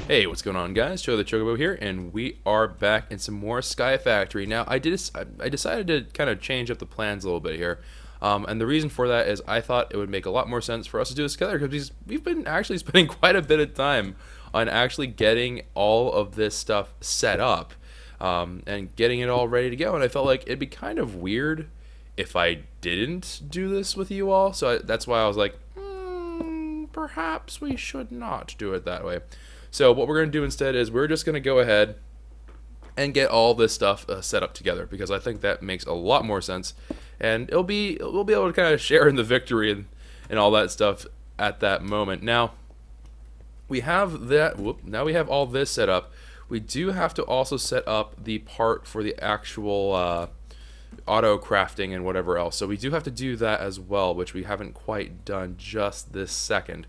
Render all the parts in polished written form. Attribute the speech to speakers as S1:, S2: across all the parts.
S1: Hey, what's going on, guys? Joe the Chocobo here, and we are back in some more Sky Factory. Now, I decided to kind of change up the plans a little bit here, and the reason for that is I thought it would make a lot more sense for us to do this together because we've been actually spending quite a bit of time on actually getting all of this stuff set up, and getting it all ready to go. And I felt like it'd be kind of weird if I didn't do this with you all, so that's why I was like, perhaps we should not do it that way. So what we're going to do instead is we're just going to go ahead and get all this stuff set up together because I think that makes a lot more sense, and we'll be able to kind of share in the victory and all that stuff at that moment. Now we have that. Now we have all this set up. We do have to also set up the part for the actual auto crafting and whatever else. So we do have to do that as well, which we haven't quite done just this second.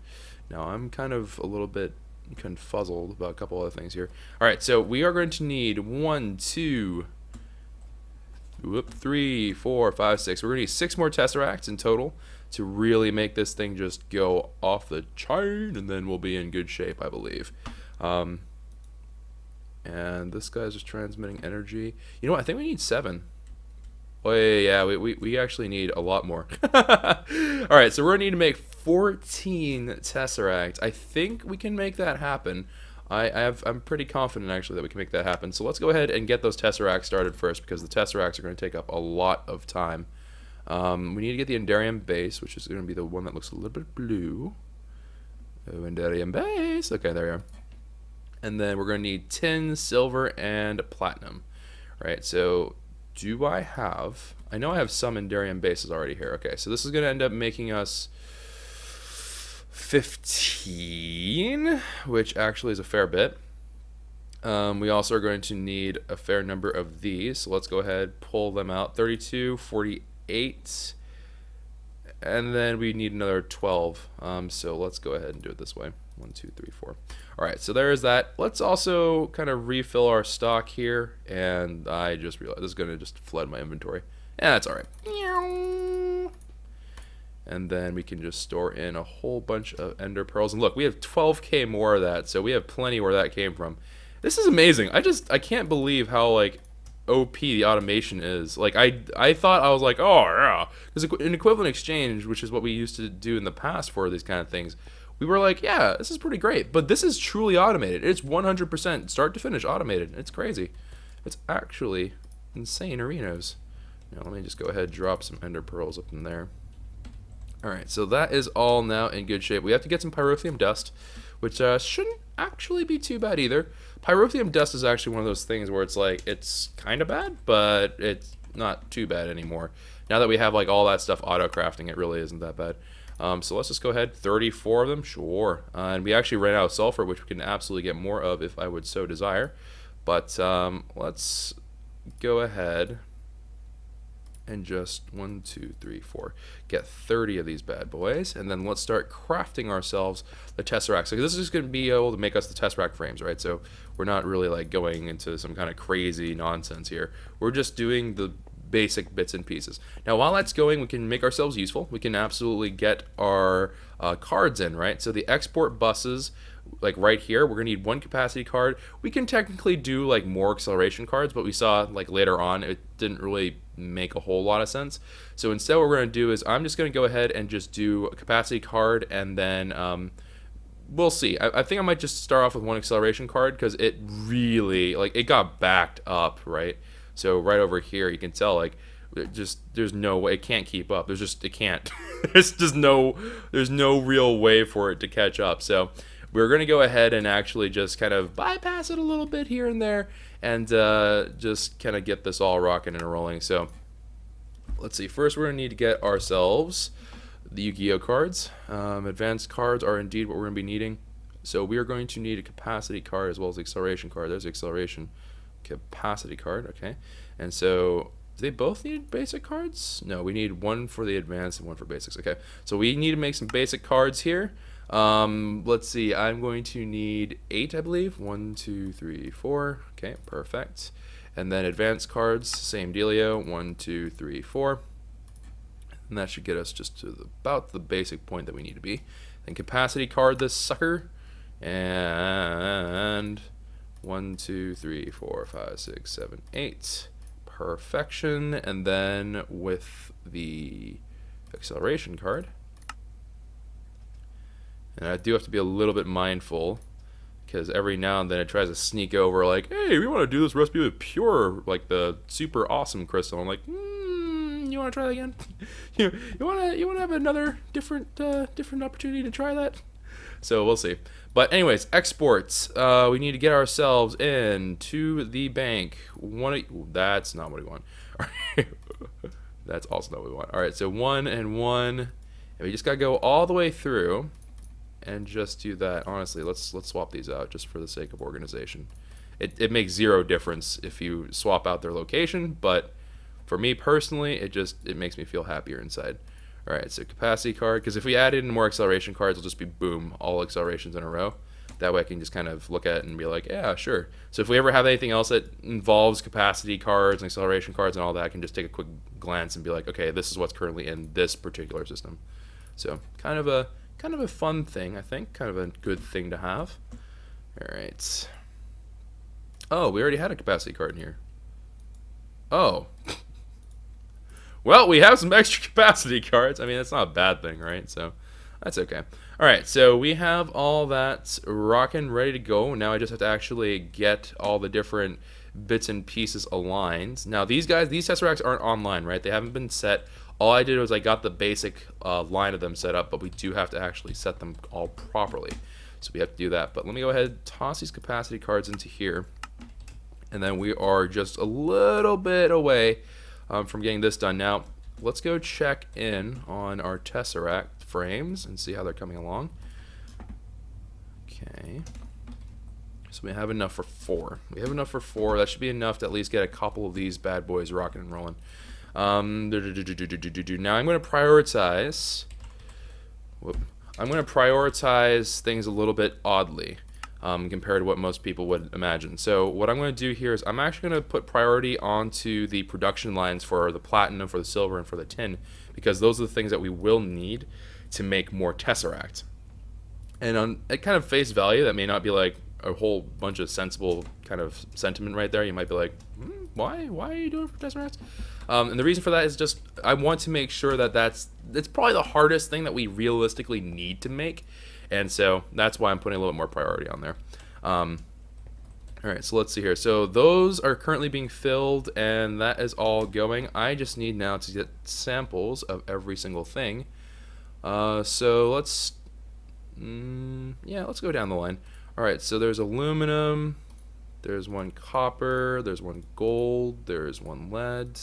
S1: Now I'm kind of a little bit confuzzled about a couple other things here. Alright, so we are going to need 1, 2, 3, 4, 5, 6. We're going to need 6 more Tesseracts in total to really make this thing just go off the chain, and then we'll be in good shape, I believe. And this guy's just transmitting energy. You know what? I think we need 7. Oh yeah, we actually need a lot more. Alright, so we're going to need to make 14 Tesseract. I think we can make that happen. I'm pretty confident actually that we can make that happen. So let's go ahead and get those Tesseracts started first because the Tesseracts are going to take up a lot of time. We need to get the Enderium base, which is going to be the one that looks a little bit blue. Oh, Enderium base. Okay, there we are. And then we're going to need tin, silver, and platinum. Right, so do I have... I know I have some Enderium bases already here. Okay, so this is going to end up making us 15, which actually is a fair bit. We also are going to need a fair number of these. So let's go ahead, pull them out. 32, 48, and then we need another 12. So let's go ahead and do it this way. 1, 2, 3, 4. All right, so there is that. Let's also kind of refill our stock here, and I just realized this is going to just flood my inventory. Yeah, that's all right. And then we can just store in a whole bunch of ender pearls. And look, we have 12k more of that, so we have plenty where that came from. This is amazing. I can't believe how like OP the automation is. Like I thought, I was like, oh yeah, because an equivalent exchange, which is what we used to do in the past for these kind of things, we were like, yeah, this is pretty great. But this is truly automated. It's 100% start to finish automated. It's crazy. It's actually insane arenas. Now let me just go ahead and drop some ender pearls up in there. Alright, so that is all now in good shape. We have to get some pyrotheum dust, which shouldn't actually be too bad either. Pyrotheum dust is actually one of those things where it's like, it's kind of bad, but it's not too bad anymore. Now that we have like all that stuff auto-crafting, it really isn't that bad. So let's just go ahead, 34 of them, sure. And we actually ran out of sulfur, which we can absolutely get more of if I would so desire. But let's go ahead and just 1, 2, 3, 4 get 30 of these bad boys, and then let's start crafting ourselves the Tesseract. So this is just going to be able to make us the Tesseract frames, right? So we're not really like going into some kind of crazy nonsense here. We're just doing the basic bits and pieces. Now while that's going, we can make ourselves useful. We can absolutely get our cards in, right? So the export buses, like right here, we're gonna need 1 capacity card. We can technically do like more acceleration cards, but we saw like later on it didn't really make a whole lot of sense. So instead what we're gonna do is I'm just gonna go ahead and just do a capacity card, and then we'll see. I think I might just start off with 1 acceleration card because it really, like, it got backed up, right? So right over here you can tell like there's no way, it can't keep up. It can't. there's no real way for it to catch up. So we're going to go ahead and actually just kind of bypass it a little bit here and there, and just kind of get this all rocking and rolling. So let's see. First, we're going to need to get ourselves the Yu-Gi-Oh cards. Advanced cards are indeed what we're going to be needing. So we are going to need a capacity card as well as the acceleration card. There's the acceleration capacity card. Okay. And so do they both need basic cards? No, we need 1 for the advanced and 1 for basics. Okay. So we need to make some basic cards here. Let's see, I'm going to need 8, I believe. 1, 2, 3, 4. Okay, perfect. And then advanced cards, same dealio. 1, 2, 3, 4. And that should get us just to about the basic point that we need to be. Then capacity card this sucker. And 1, 2, 3, 4, 5, 6, 7, 8. Perfection. And then with the acceleration card, and I do have to be a little bit mindful because every now and then it tries to sneak over like, hey, we want to do this recipe with pure, like the super awesome crystal. I'm like, you want to try that again? you want to have another different opportunity to try that? So we'll see. But anyways, exports. We need to get ourselves into the bank. That's not what we want. That's also not what we want. All right, so 1 and 1, and we just gotta go all the way through and just do that. Honestly, let's swap these out just for the sake of organization. It makes zero difference if you swap out their location, but for me personally, it makes me feel happier inside. All right, so capacity card, because if we add in more acceleration cards, it'll just be boom, all accelerations in a row. That way I can just kind of look at it and be like, yeah, sure. So if we ever have anything else that involves capacity cards and acceleration cards and all that, I can just take a quick glance and be like, okay, this is what's currently in this particular system. So kind of a fun thing, I think. Kind of a good thing to have. All right. Oh, we already had a capacity card in here. Oh. Well, we have some extra capacity cards. I mean, that's not a bad thing, right? So that's okay. All right, so we have all that rocking ready to go. Now I just have to actually get all the different bits and pieces aligned. Now these Tesseracts aren't online, right? They haven't been set. All I did was I got the basic line of them set up, but we do have to actually set them all properly. So we have to do that. But let me go ahead and toss these capacity cards into here. And then we are just a little bit away from getting this done. Now, let's go check in on our Tesseract frames and see how they're coming along. Okay. So we have enough for 4. We have enough for 4. That should be enough to at least get a couple of these bad boys rocking and rolling. Now I'm going to prioritize. I'm going to prioritize things a little bit oddly. Compared to what most people would imagine. So what I'm going to do here is I'm actually going to put priority onto the production lines for the platinum, for the silver, and for the tin, because those are the things that we will need to make more Tesseract. And on at kind of face value, that may not be like a whole bunch of sensible kind of sentiment right there. You might be like, why are you doing it for Tesseract? And the reason for that is just I want to make sure that that's probably the hardest thing that we realistically need to make. And so that's why I'm putting a little bit more priority on there. All right, so let's see here. So those are currently being filled, and that is all going. I just need now to get samples of every single thing. So let's go down the line. All right, so there's aluminum, there's one copper, there's one gold, there's one lead,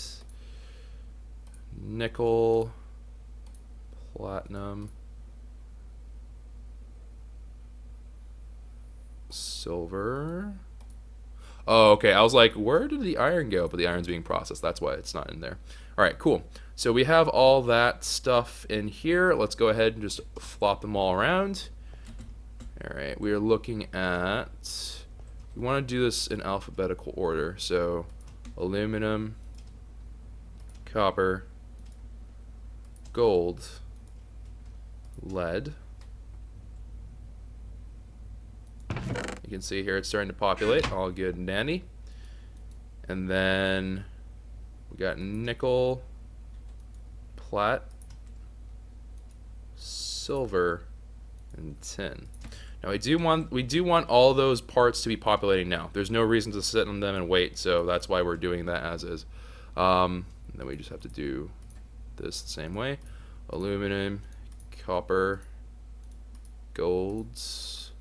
S1: nickel, platinum, silver. Oh, okay. I was like, where did the iron go? But the iron's being processed. That's why it's not in there. All right, cool. So we have all that stuff in here. Let's go ahead and just flop them all around. All right, we are looking at, we want to do this in alphabetical order. So aluminum, copper, gold, lead. You can see here it's starting to populate, all good and dandy. And then we got nickel, plat, silver, and tin. Now we do want all those parts to be populating now. There's no reason to sit on them and wait, so that's why we're doing that as is. And then we just have to do this the same way. Aluminum, copper, golds,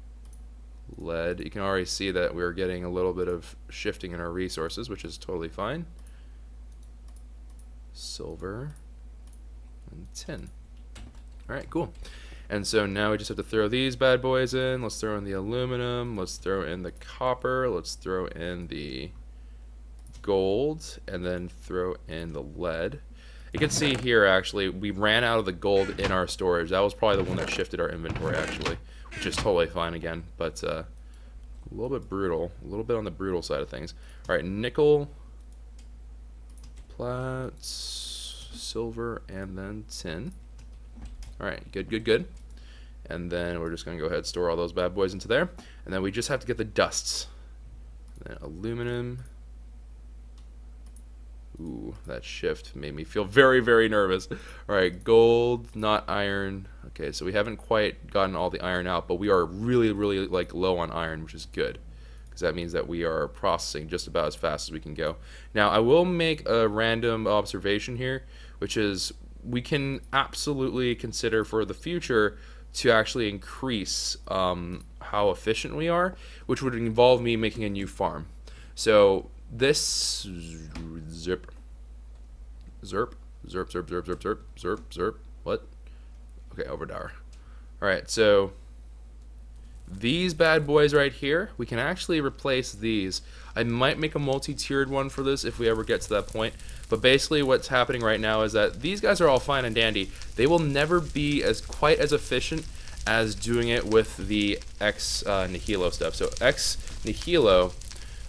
S1: lead. You can already see that we're getting a little bit of shifting in our resources, which is totally fine. Silver and tin. Alright, cool. And so now we just have to throw these bad boys in. Let's throw in the aluminum, let's throw in the copper, let's throw in the gold, and then throw in the lead. You can see here actually we ran out of the gold in our storage. That was probably the one that shifted our inventory actually, which is totally fine again, but a little bit brutal, a little bit on the brutal side of things. All right, nickel, plat, silver, and then tin. All right, good. And then we're just going to go ahead and store all those bad boys into there. And then we just have to get the dusts. And then aluminum. Ooh, that shift made me feel very, very nervous. All right, gold, not iron. Okay, so we haven't quite gotten all the iron out, but we are really, really like low on iron, which is good, because that means that we are processing just about as fast as we can go. Now, I will make a random observation here, which is we can absolutely consider for the future to actually increase how efficient we are, which would involve me making a new farm. So this zip zerp zerp zerp zerp zerp zerp zerp zerp what? Okay, overdower. All right, so these bad boys right here, we can actually replace these. I might make a multi-tiered one for this if we ever get to that point. But basically what's happening right now is that these guys are all fine and dandy. They will never be quite as efficient as doing it with the Ex Nihilo stuff. So Ex Nihilo,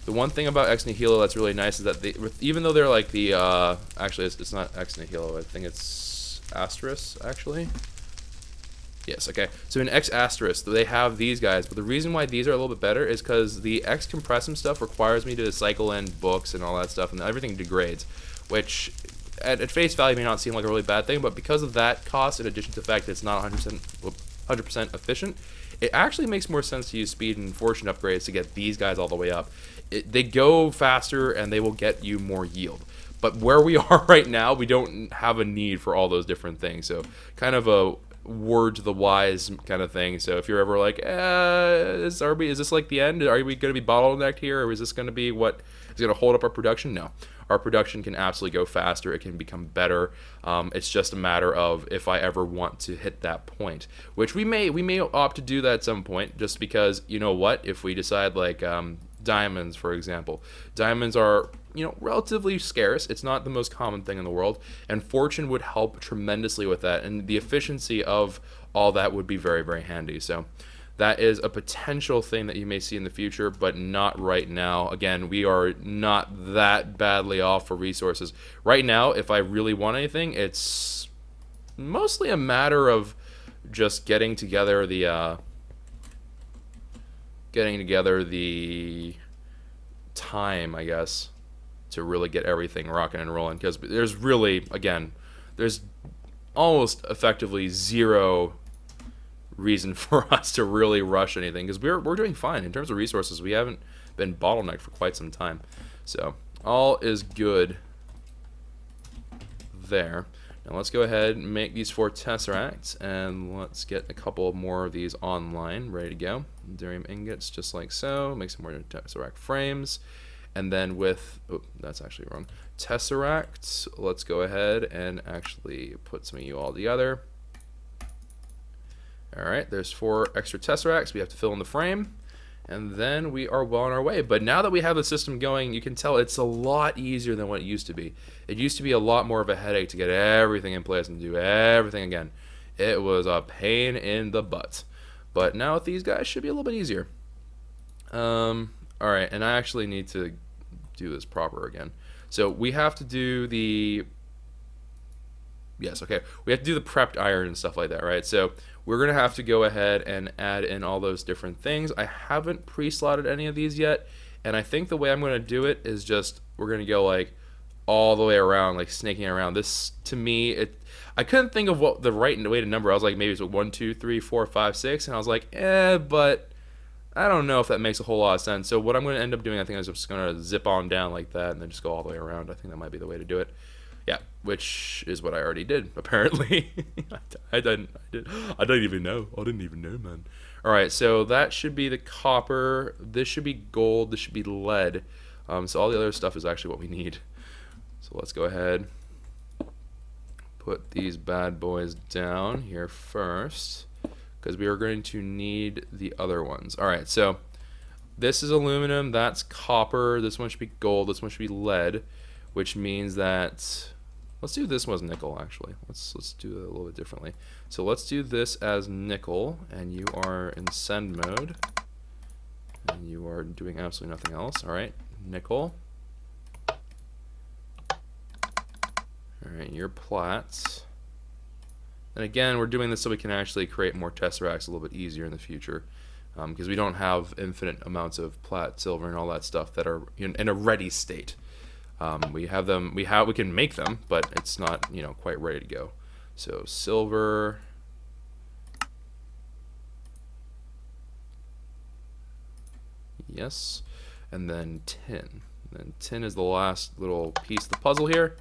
S1: the one thing about Ex Nihilo that's really nice is that even though they're like the, actually it's not Ex Nihilo, I think it's Asterisk actually. Yes, okay. So in X Asterisk, they have these guys, but the reason why these are a little bit better is because the X Compressum stuff requires me to cycle in books and all that stuff, and everything degrades, which at face value may not seem like a really bad thing, but because of that cost, in addition to the fact that it's not 100% efficient, it actually makes more sense to use speed and fortune upgrades to get these guys all the way up. They go faster, and they will get you more yield. But where we are right now, we don't have a need for all those different things, so kind of a word to the wise kind of thing. So if you're ever like, is this like the end? Are we going to be bottlenecked here, or is this going to be what is going to hold up our production? No, our production can absolutely go faster. It can become better. It's just a matter of if I ever want to hit that point, which we may opt to do that at some point, just because, you know what, if we decide like diamonds, for example, diamonds are, you know, relatively scarce. It's not the most common thing in the world, and fortune would help tremendously with that, and the efficiency of all that would be very, very handy. So that is a potential thing that you may see in the future, but not right now. Again, we are not that badly off for resources right now. If I really want anything, it's mostly a matter of just getting together the time, I guess, to really get everything rocking and rolling, because there's really, again, there's almost effectively zero reason for us to really rush anything, because we're doing fine in terms of resources. We haven't been bottlenecked for quite some time, so all is good there. Now let's go ahead and make these 4 tesseracts, and let's get a couple more of these online, ready to go. Durium ingots, just like so. Make some more tesseract frames. And then with, oh, that's actually wrong, tesseract, let's go ahead and actually put some of you all together. Alright, there's 4 extra tesseracts we have to fill in the frame, and then we are well on our way. But now that we have the system going, you can tell it's a lot easier than what it used to be. It used to be a lot more of a headache to get everything in place and do everything again. It was a pain in the butt. But now with these guys, it should be a little bit easier. Alright, and I actually need to do this proper again. So we have to do the, yes, okay, we have to do the prepped iron and stuff like that, right? So we're gonna have to go ahead and add in all those different things. I haven't pre-slotted any of these yet, and I think the way I'm gonna do it is just, we're gonna go like all the way around, like snaking around. This, to me, I couldn't think of what the right way to number. I was like, maybe it's 1, 2, 3, 4, 5, 6, and I was like, but I don't know if that makes a whole lot of sense. So what I'm going to end up doing, I think I'm just going to zip on down like that and then just go all the way around. I think that might be the way to do it. Yeah, which is what I already did, apparently. I didn't even know. I didn't even know, man. All right, so that should be the copper. This should be gold. This should be lead. So all the other stuff is actually what we need. So let's go ahead. Put these bad boys down here first, because we are going to need the other ones. Alright, so this is aluminum, that's copper, this one should be gold, this one should be lead, which means that, let's do this one as nickel actually. Let's do it a little bit differently. So let's do this as nickel, and you are in send mode, and you are doing absolutely nothing else. Alright, nickel. Alright, your plats. And again, we're doing this so we can actually create more tesseracts a little bit easier in the future, because we don't have infinite amounts of plat, silver, and all that stuff that are in a ready state. We have them. We can make them, but it's not quite ready to go. So silver. Yes, and then tin. And then tin is the last little piece of the puzzle here.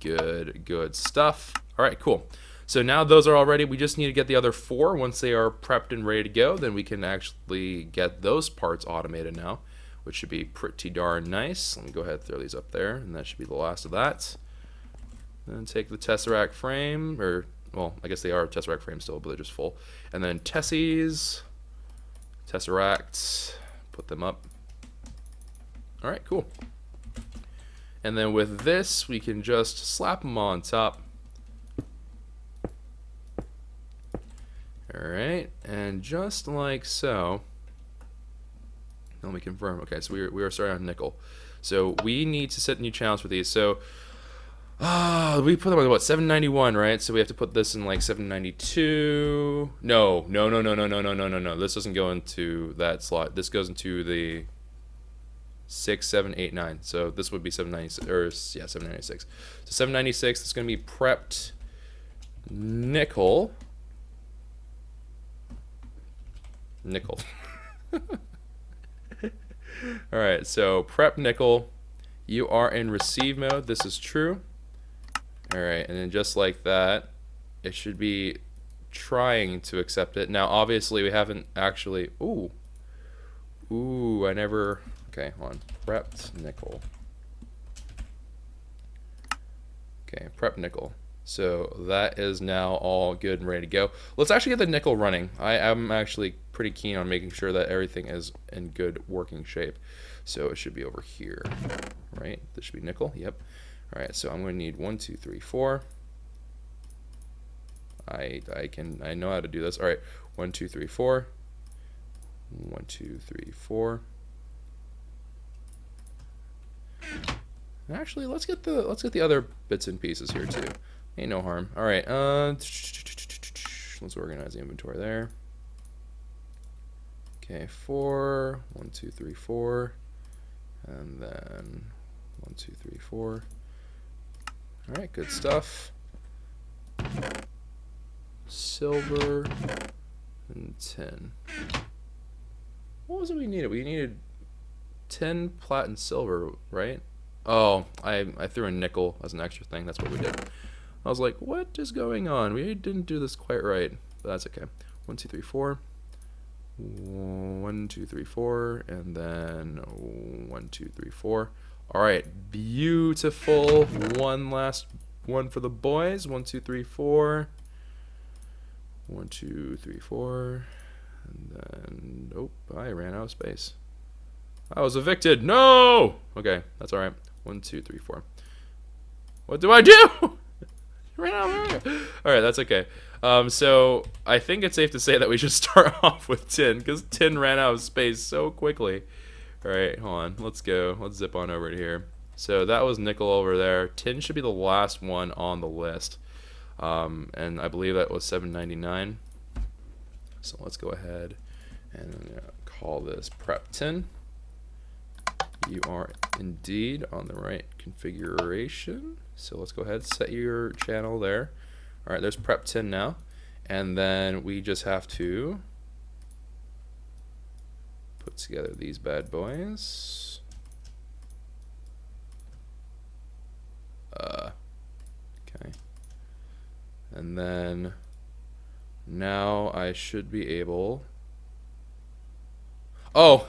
S1: Good stuff. All right, cool. So now those are all ready. We just need to get the other 4. Once they are prepped and ready to go, then we can actually get those parts automated now, which should be pretty darn nice. Let me go ahead and throw these up there, and that should be the last of that. Then take the tesseract frame, or well, I guess they are tesseract frames still, but they're just full. And then tessies, tesseracts, put them up. All right, cool. And then with this, we can just slap them on top. All right, and just like so. Let me confirm. Okay, so we are starting on nickel. So we need to set new channels for these. So we put them on what, 791, right? So we have to put this in like 792. No. This doesn't go into that slot. This goes into the 6, 7, 8, 9. So this would be 796, or yeah, 796. So 796 is going to be prepped nickel. All right, so prep nickel. You are in receive mode. This is true. All right, and then just like that, it should be trying to accept it. Now, obviously, we haven't actually. Ooh, I never. Okay, hold on. Prepped nickel. Okay, prep nickel. So that is now all good and ready to go. Let's actually get the nickel running. I am actually pretty keen on making sure that everything is in good working shape. So it should be over here, right? This should be nickel. Yep. All right. So I'm going to need 1, 2, 3, 4. I know how to do this. All right. 1, 2, 3, 4. 1, 2, 3, 4. Actually, let's get the other bits and pieces here too. Ain't no harm. All right. Let's organize the inventory there. Okay, 4. 1, 2, 3, 4, and then 1, 2, 3, 4. All right, good stuff. Silver and tin. What was it we needed? We needed tin, plat, and silver, right? Oh, I threw in nickel as an extra thing. That's what we did. I was like, what is going on? We didn't do this quite right, but that's okay. 1, 2, 3, 4. 1, 2, 3, 4, and then 1, 2, 3, 4. All right, beautiful. One last one for the boys. 1, 2, 3, 4. 1, 2, 3, 4, and then nope, I ran out of space. I was evicted. No. Okay, that's all right. 1, 2, 3, 4. What do I do? Ran out of area. All right, that's okay. So I think it's safe to say that we should start off with tin, because tin ran out of space so quickly. All right, hold on. Let's go. Let's zip on over to here. So that was nickel over there. Tin should be the last one on the list. And I believe that was 799. So let's go ahead and call this prep tin. You are indeed on the right configuration. So let's go ahead, set your channel there. All right, there's prep tin now. And then we just have to put together these bad boys. Okay. And then now I should be able. Oh,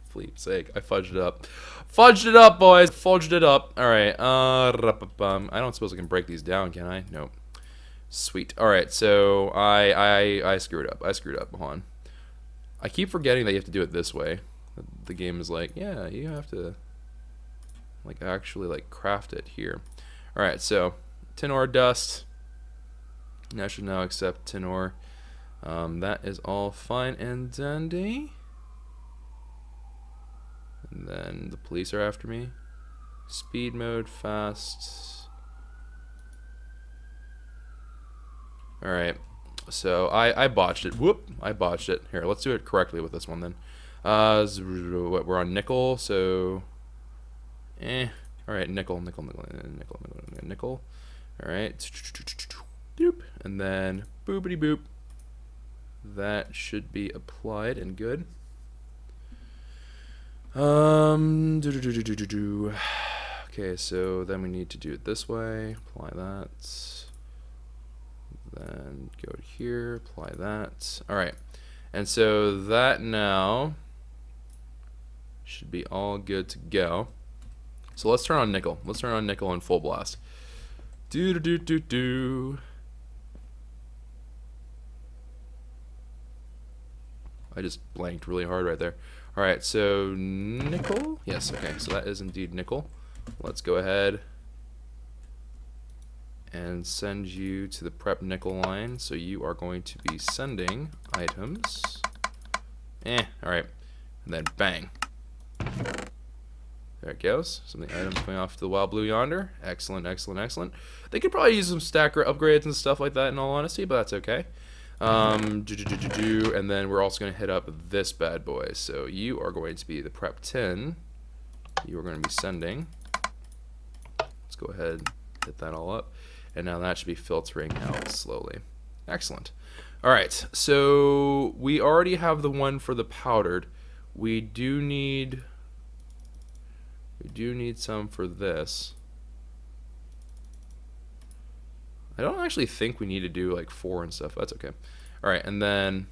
S1: Fleep's sake, I fudged it up. Fudged it up, boys. Fudged it up. All right. I don't suppose I can break these down, can I? Nope. Sweet. All right. So I screwed up. I screwed up. Hold on. I keep forgetting that you have to do it this way. The game is like, yeah, you have to like actually like craft it here. All right. So tin ore dust. I should now accept tin ore. That is all fine and dandy. And then the police are after me. Speed mode, fast. All right. So I botched it. Whoop! I botched it. Here, let's do it correctly with this one then. We're on nickel, so All right, nickel, nickel, nickel, nickel, nickel, nickel. All right. Boop, and then boopity boop. That should be applied and good. Okay, so then we need to do it this way. Apply that. Then go to here, apply that. All right, and so that now should be all good to go. So let's turn on nickel. Let's turn on nickel in full blast. Do do do do do. I just blanked really hard right there. All right, so nickel. Yes, okay, so that is indeed nickel. Let's go ahead and send you to the prep nickel line. So you are going to be sending items. All right, and then bang. There it goes. Some of the items coming off to the wild blue yonder. Excellent, excellent, excellent. They could probably use some stacker upgrades and stuff like that in all honesty, but that's okay. And then we're also going to hit up this bad boy. So you are going to be the prep 10. You are going to be sending. Let's go ahead, hit that all up. And now that should be filtering out slowly. Excellent. All right, so we already have the one for the powdered. We do need some for this. I don't actually think we need to do like 4 and stuff. That's okay. All right, and then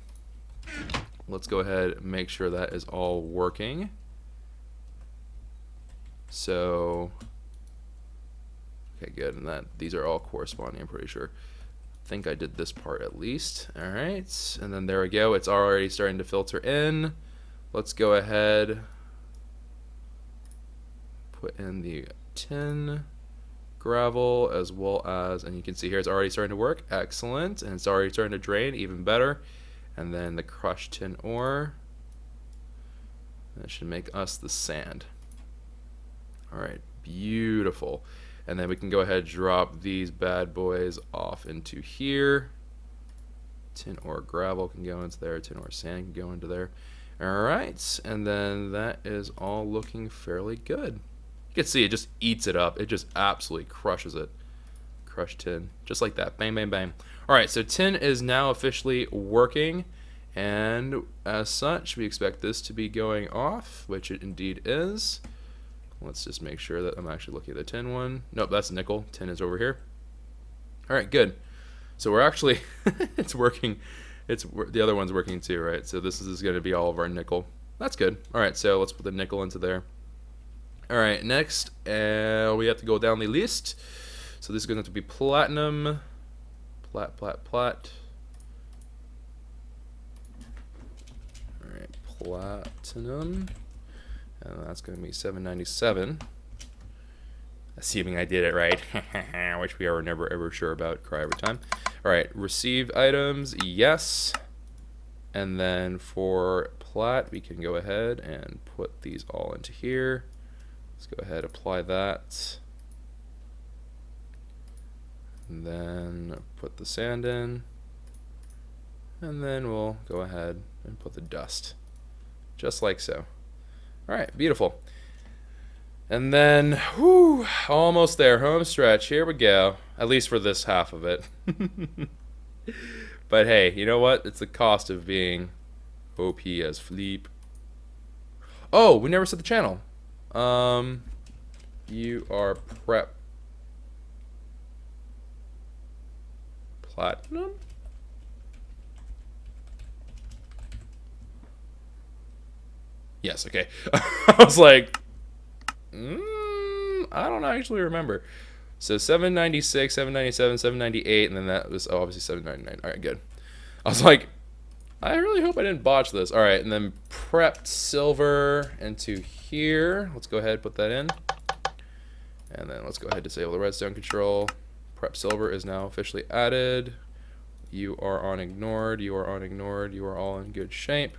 S1: let's go ahead and make sure that is all working. So, okay, good. And that these are all corresponding, I'm pretty sure. I think I did this part at least. All right, and then there we go. It's already starting to filter in. Let's go ahead, put in the tin gravel as well as, and you can see here it's already starting to work. Excellent. And it's already starting to drain, even better. And then the crushed tin ore, that should make us the sand. All right, beautiful. And then we can go ahead and drop these bad boys off into here. Tin ore gravel can go into there, tin ore sand can go into there. All right, and then that is all looking fairly good. You can see it just eats it up. It just absolutely crushes it. Crushed tin, just like that. Bang, bang, bang. All right, so tin is now officially working, and as such, we expect this to be going off, which it indeed is. Let's just make sure that I'm actually looking at the tin one. Nope, that's nickel. Tin is over here. All right, good. So we're actually, it's working. The other one's working too, right? So this is going to be all of our nickel. That's good. All right, so let's put the nickel into there. All right, next we have to go down the list. So this is going to have to be platinum. Plat. All right, platinum. And that's going to be 797. Assuming I did it right, which we are never ever sure about. Cry every time. All right, received items, yes. And then for plat, we can go ahead and put these all into here. Let's go ahead, apply that. And then put the sand in. And then we'll go ahead and put the dust. Just like so. All right, beautiful. And then, whew, almost there, home stretch. Here we go. At least for this half of it. But hey, you know what? It's the cost of being OP as Fleep. Oh, we never said the channel. You are prep platinum? Yes, okay. I was like, I don't actually remember. So 796, 797, 798, and then that was obviously 799. All right, good. I was like, I really hope I didn't botch this. All right, and then prepped silver into here. Let's go ahead and put that in. And then let's go ahead and disable the redstone control. Prep silver is now officially added. You are on ignored. You are on ignored. You are all in good shape.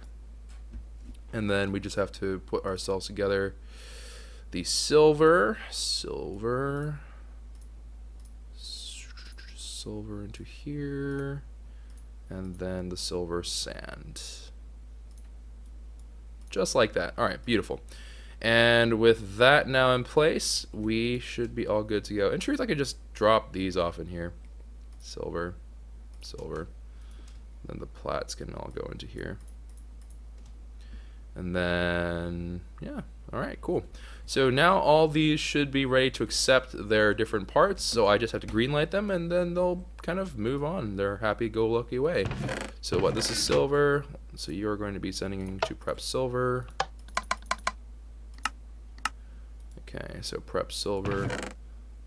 S1: And then we just have to put ourselves together. The silver, silver into here, and then the silver sand. Just like that. All right, beautiful. And with that now in place, we should be all good to go. In truth, I could just drop these off in here. Silver, silver. Then the plats can all go into here. And then, yeah, all right, cool. So now all these should be ready to accept their different parts. So I just have to green light them, and then they'll kind of move on their happy-go-lucky way. So what, this is silver. So you're going to be sending to prep silver. Okay, so prep silver.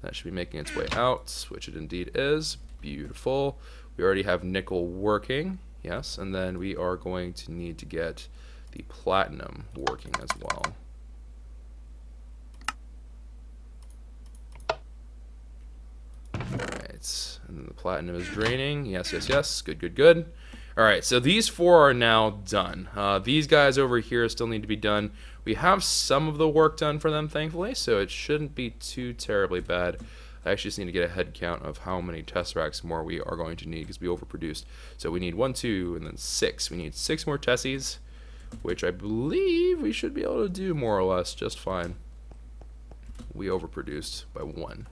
S1: That should be making its way out, which it indeed is. Beautiful. We already have nickel working, yes, and then we are going to need to get the platinum working as well. Alright, and then the platinum is draining. Yes, yes, yes. Good, good, good. Alright, so these four are now done. These guys over here still need to be done. We have some of the work done for them, thankfully, so it shouldn't be too terribly bad. I actually just need to get a head count of how many Tesseracts more we are going to need because we overproduced. So we need 1, 2, and then 6. We need 6 more Tessies, which I believe we should be able to do more or less just fine. We overproduced by 1.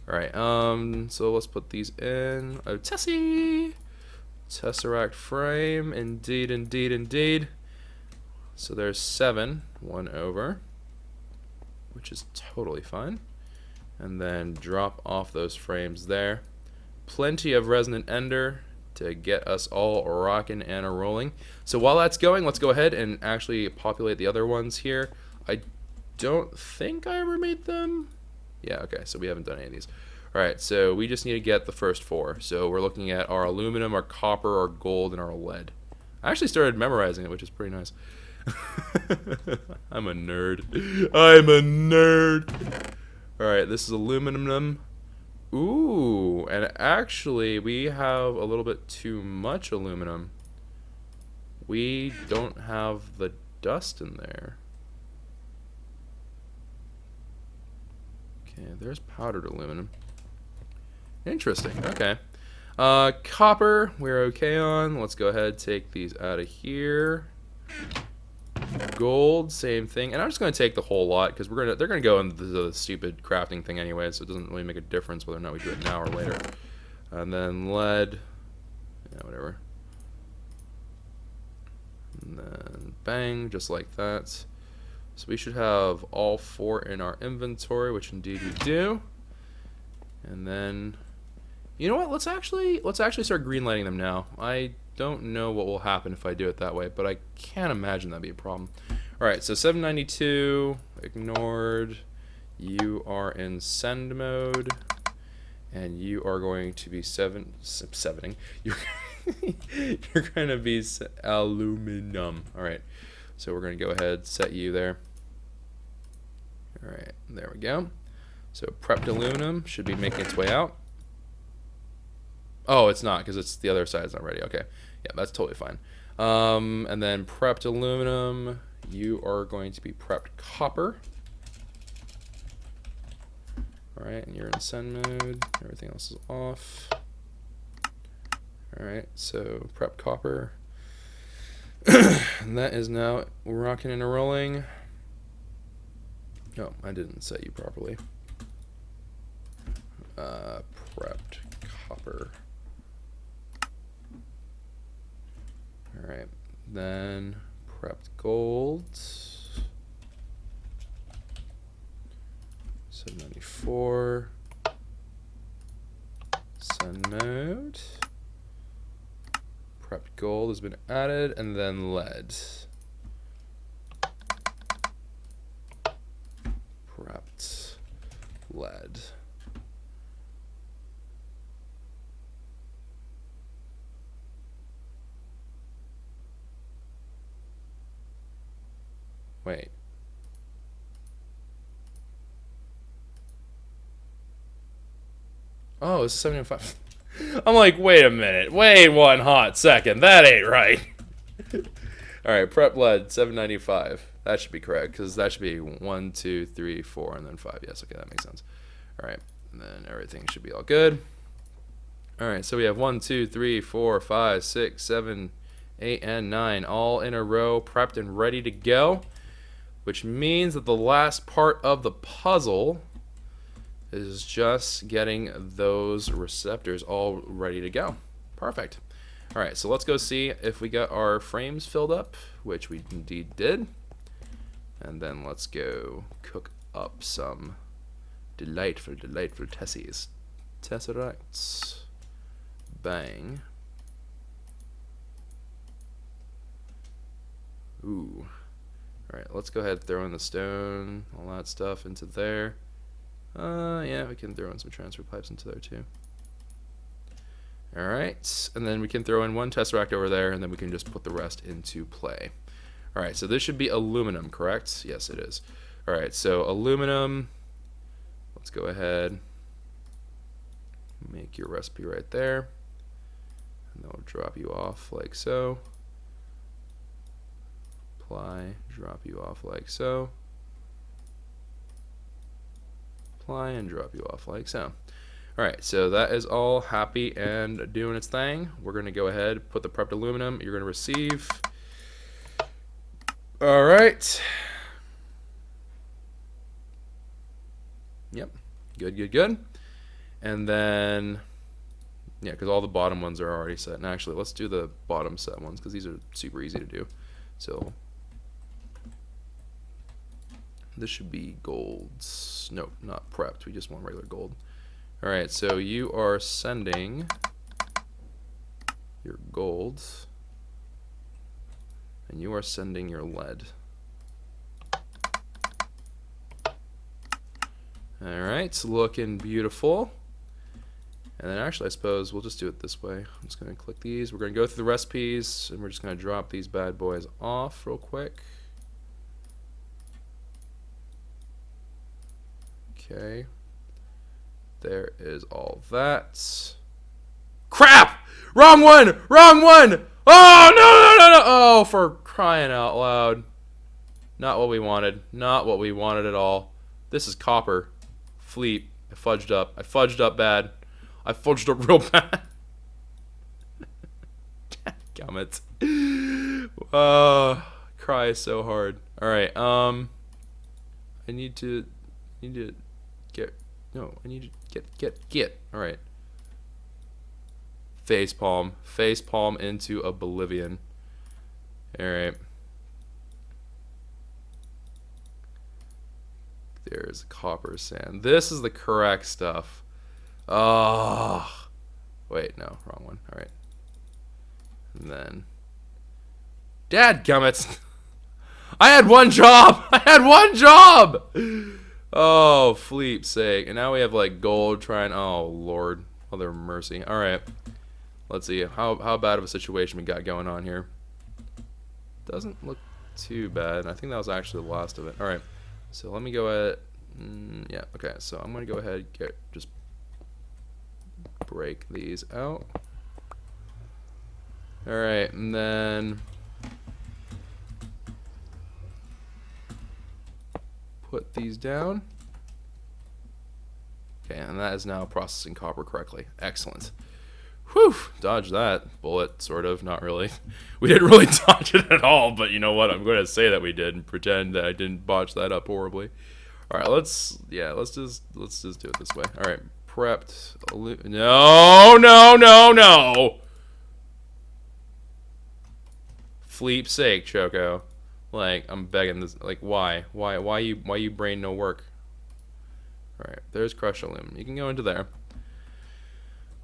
S1: Alright, so let's put these in. Oh, Tessie! Tesseract frame, indeed, indeed, indeed. So there's 7, 1 over, which is totally fine. And then drop off those frames there. Plenty of resonant ender to get us all rocking and rolling. So while that's going, let's go ahead and actually populate the other ones here. I don't think I ever made them. Yeah, okay, so we haven't done any of these. Alright, so we just need to get the first 4. So we're looking at our aluminum, our copper, our gold, and our lead. I actually started memorizing it, which is pretty nice. I'm a nerd. I'm a nerd. Alright, this is aluminum. Ooh, and actually we have a little bit too much aluminum. We don't have the dust in there. Okay, there's powdered aluminum. Interesting, okay. Copper, we're okay on. Let's go ahead and take these out of here. Gold, same thing. And I'm just going to take the whole lot because they're going to go into the stupid crafting thing anyway, so it doesn't really make a difference whether or not we do it now or later. And then lead, yeah, whatever. And then bang, just like that. So we should have all 4 in our inventory, which indeed we do. And then, you know what? Let's actually start greenlighting them now. I don't know what will happen if I do it that way, but I can't imagine that'd be a problem. All right, so 792 ignored. You are in send mode, and you are going to be sevening. You're going to be aluminum. All right, so we're going to go ahead set you there. All right, there we go. So prepped aluminum should be making its way out. Oh, it's not because it's the other side's not ready. Okay, yeah, that's totally fine. And then prepped aluminum, you are going to be prepped copper. All right, and you're in send mode. Everything else is off. All right, so prepped copper. And that is now rocking and rolling. Oh, I didn't set you properly. Prepped copper. Alright, then prepped gold. 794. Send mode. Prepped gold has been added, and then lead. Prepped lead. Wait. Oh, it's 75. I'm like, wait a minute. Wait one hot second. That ain't right. Alright, prep lead, 795. That should be correct, because that should be 1, 2, 3, 4, and then 5. Yes, okay, that makes sense. Alright, and then everything should be all good. Alright, so we have 1, 2, 3, 4, 5, 6, 7, 8, and 9 all in a row, prepped and ready to go. Which means that the last part of the puzzle is just getting those receptors all ready to go. Perfect. Alright, so let's go see if we got our frames filled up, which we indeed did. And then let's go cook up some delightful Tessies. Tesseracts. Bang. Ooh. Alright, let's go ahead and throw in the stone, all that stuff into there. Yeah, we can throw in some transfer pipes into there too. Alright, and then we can throw in one tesseract over there, and then we can just put the rest into play. Alright, so this should be aluminum, correct? Yes, it is. Alright, so aluminum. Let's go ahead. Make your recipe right there. And then we'll drop you off like so. Apply, drop you off like so. Apply and drop you off like so. Alright, so that is all happy and doing its thing. We're going to go ahead, put the prepped aluminum. You're going to receive. Alright. Yep. Good. And then, yeah, because all the bottom ones are already set. And actually, let's do the bottom set ones because these are super easy to do. So this should be golds. Nope, not prepped. We just want regular gold. Alright, so you are sending your gold, and you are sending your lead. Alright, looking beautiful. And then actually, I suppose we'll just do it this way. I'm just going to click these. We're going to go through the recipes, and we're just going to drop these bad boys off real quick. Okay. There is all that. Crap! Wrong one! Wrong one! Oh, no! Oh, for crying out loud. Not what we wanted. Not what we wanted at all. This is copper. Fleet. I fudged up. I fudged up bad. I fudged up real bad. Gummit. Cry so hard. Alright, I need to get, no, I need to get. Alright. Facepalm into oblivion. Alright. There's copper sand. This is the correct stuff. Oh. Wait, no, wrong one. Alright. And then, dadgummits. I had one job. Oh, fleep's sake. And now we have like gold trying. Oh Lord, mother mercy. All right, let's see how bad of a situation we got going on here. Doesn't look too bad. I think that was actually the last of it. All right, so let me go ahead. Yeah, okay. So I'm gonna go ahead and just break these out. All right, and then put these down. Okay, and that is now processing copper correctly. Excellent. Whew, dodge that bullet, sort of, not really. We didn't really dodge it at all, but you know what? I'm going to say that we did and pretend that I didn't botch that up horribly. All right, let's just do it this way. All right, prepped. No. Fleep's sake, Choco. Like, I'm begging this. Like, why you brain no work? All right, there's crushed aluminum. You can go into there.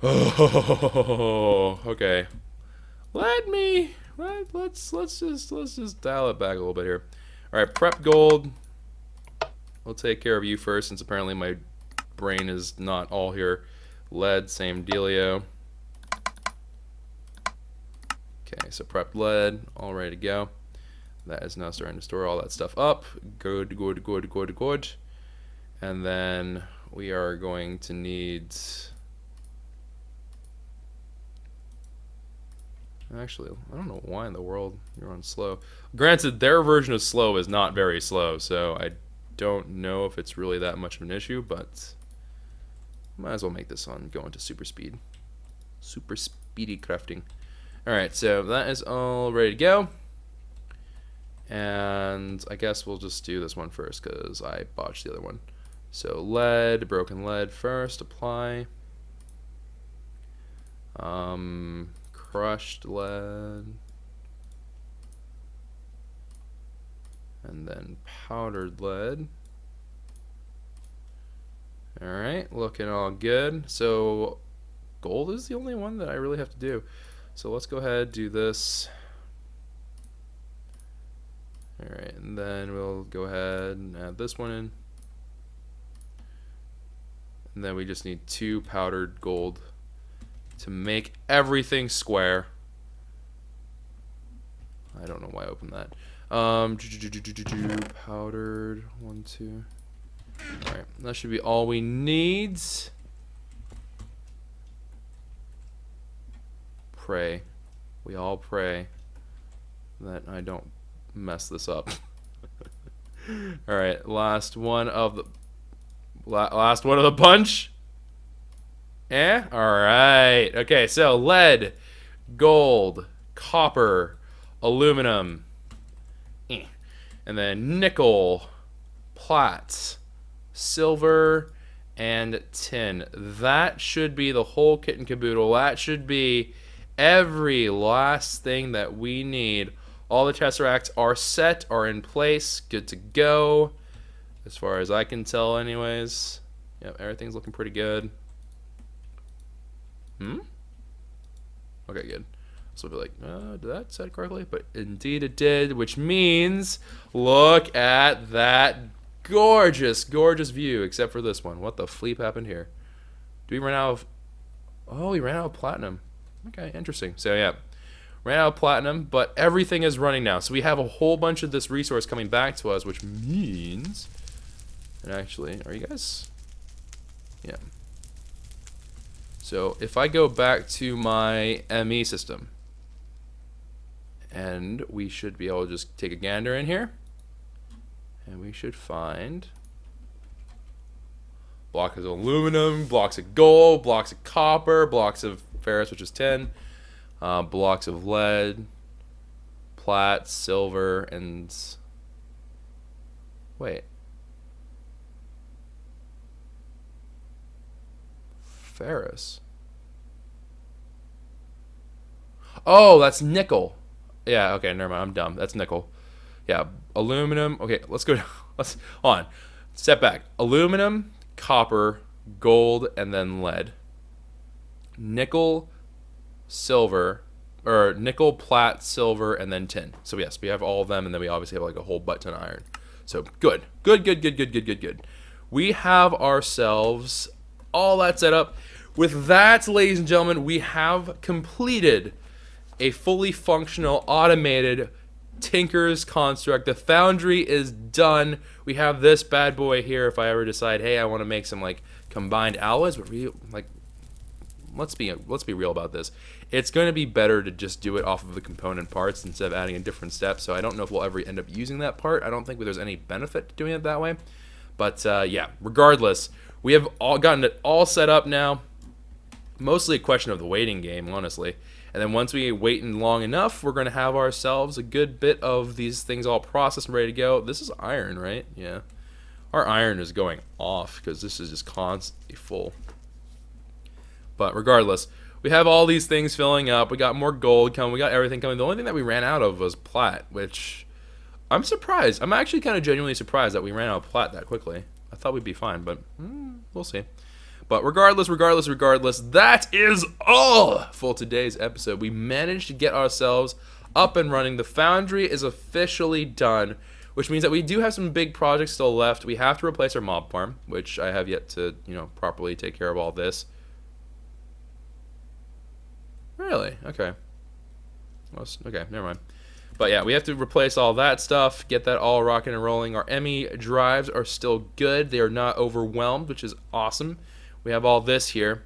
S1: Oh, okay. Let's just dial it back a little bit here. All right, prep gold. We'll take care of you first, since apparently my brain is not all here. Lead, same dealio. Okay, so prepped lead, all ready to go. That is now starting to store all that stuff up. Good. And then we are going to need... Actually, I don't know why in the world you're on slow. Granted, their version of slow is not very slow, so I don't know if it's really that much of an issue, but might as well make this on go into super speed. Super speedy crafting. Alright, so that is all ready to go. And I guess we'll just do this one first because I botched the other one. So lead, broken lead first, apply. Crushed lead. And then powdered lead. Alright, looking all good. So gold is the only one that I really have to do. So let's go ahead and do this. Alright, and then we'll go ahead and add this one in. And then we just need 2 powdered gold to make everything square. I don't know why I opened that. Powdered 1, 2. Alright, that should be all we need. Pray. We all pray that I don't mess this up. Alright, last one of the bunch. Alright. Okay, so lead, gold, copper, aluminum, and then nickel, plat, silver, and tin. That should be the whole kit and caboodle. That should be every last thing that we need. All the tesseracts are set, are in place, good to go. As far as I can tell anyways. Yep, everything's looking pretty good. Okay, good. So we'll be like, did that set correctly? But indeed it did, which means look at that gorgeous, gorgeous view, except for this one. What the fleep happened here? Do we run out of... Oh, we ran out of platinum. Okay, interesting. So yeah, ran out of platinum, but everything is running now. So we have a whole bunch of this resource coming back to us, which means... And actually, are you guys... Yeah. So if I go back to my ME system, and we should be able to just take a gander in here, and we should find blocks of aluminum, blocks of gold, blocks of copper, blocks of ferrous, which is tin, blocks of lead, plat, silver, and wait, ferrous. Oh, that's nickel. Yeah, okay, never mind. I'm dumb. That's nickel. Yeah, aluminum. Okay, let's go. Let's hold on. Step back. Aluminum, copper, gold, and then lead. Nickel, silver, or nickel, plat, silver, and then tin. So yes, we have all of them, and then we obviously have like a whole butt ton of iron. So good. Good. We have ourselves all that set up. With that, ladies and gentlemen, we have completed a fully functional, automated Tinker's construct. The foundry is done. We have this bad boy here. If I ever decide, hey, I want to make some like combined alloys, but let's be real about this. It's going to be better to just do it off of the component parts instead of adding a different step. So I don't know if we'll ever end up using that part. I don't think there's any benefit to doing it that way. But yeah, regardless, we have all gotten it all set up now. Mostly a question of the waiting game, honestly. And then once we wait long enough, we're going to have ourselves a good bit of these things all processed and ready to go. This is iron, right? Yeah. Our iron is going off because this is just constantly full. But regardless, we have all these things filling up. We got more gold coming. We got everything coming. The only thing that we ran out of was plat, which I'm surprised. I'm actually kind of genuinely surprised that we ran out of plat that quickly. I thought we'd be fine, but we'll see. But regardless, that is all for today's episode. We managed to get ourselves up and running. The foundry is officially done, which means that we do have some big projects still left. We have to replace our mob farm, which I have yet to, properly take care of all this. Really? Okay. Okay, never mind. But yeah, we have to replace all that stuff, get that all rocking and rolling. Our ME drives are still good. They are not overwhelmed, which is awesome. We have all this here.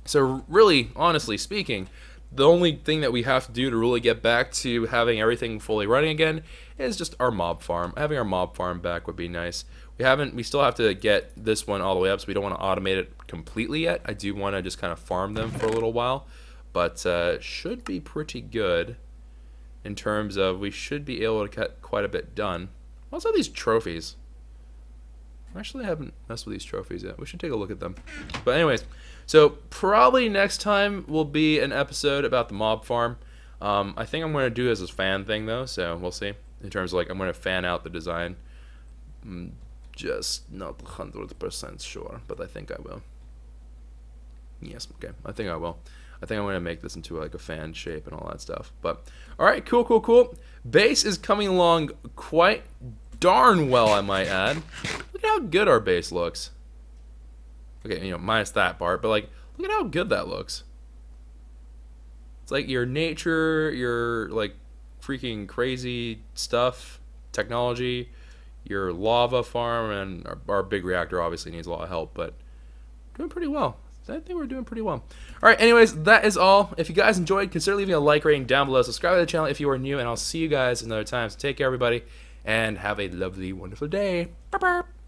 S1: So really, honestly speaking, the only thing that we have to do to really get back to having everything fully running again is just our mob farm. Having our mob farm back would be nice. We still have to get this one all the way up, so we don't want to automate it completely yet. I do want to just kind of farm them for a little while, but should be pretty good in terms of we should be able to get quite a bit done. What's all these trophies? Actually, I haven't messed with these trophies yet. We should take a look at them. But anyways, so probably next time will be an episode about the mob farm. I think I'm going to do this as a fan thing, though, so we'll see. In terms of, like, I'm going to fan out the design. I'm just not 100% sure, but I think I will. Yes, okay. I think I will. I think I'm going to make this into, like, a fan shape and all that stuff. But, alright, cool. Base is coming along quite darn well, I might add. Look at how good our base looks. Okay, you know, minus that part, but like, look at how good that looks. It's like your nature, your like freaking crazy stuff, technology, your lava farm, and our big reactor obviously needs a lot of help, but doing pretty well. I think we're doing pretty well. Alright, anyways, that is all. If you guys enjoyed, consider leaving a like rating down below. Subscribe to the channel if you are new, and I'll see you guys another time. So take care, everybody, and have a lovely, wonderful day. Bye-bye.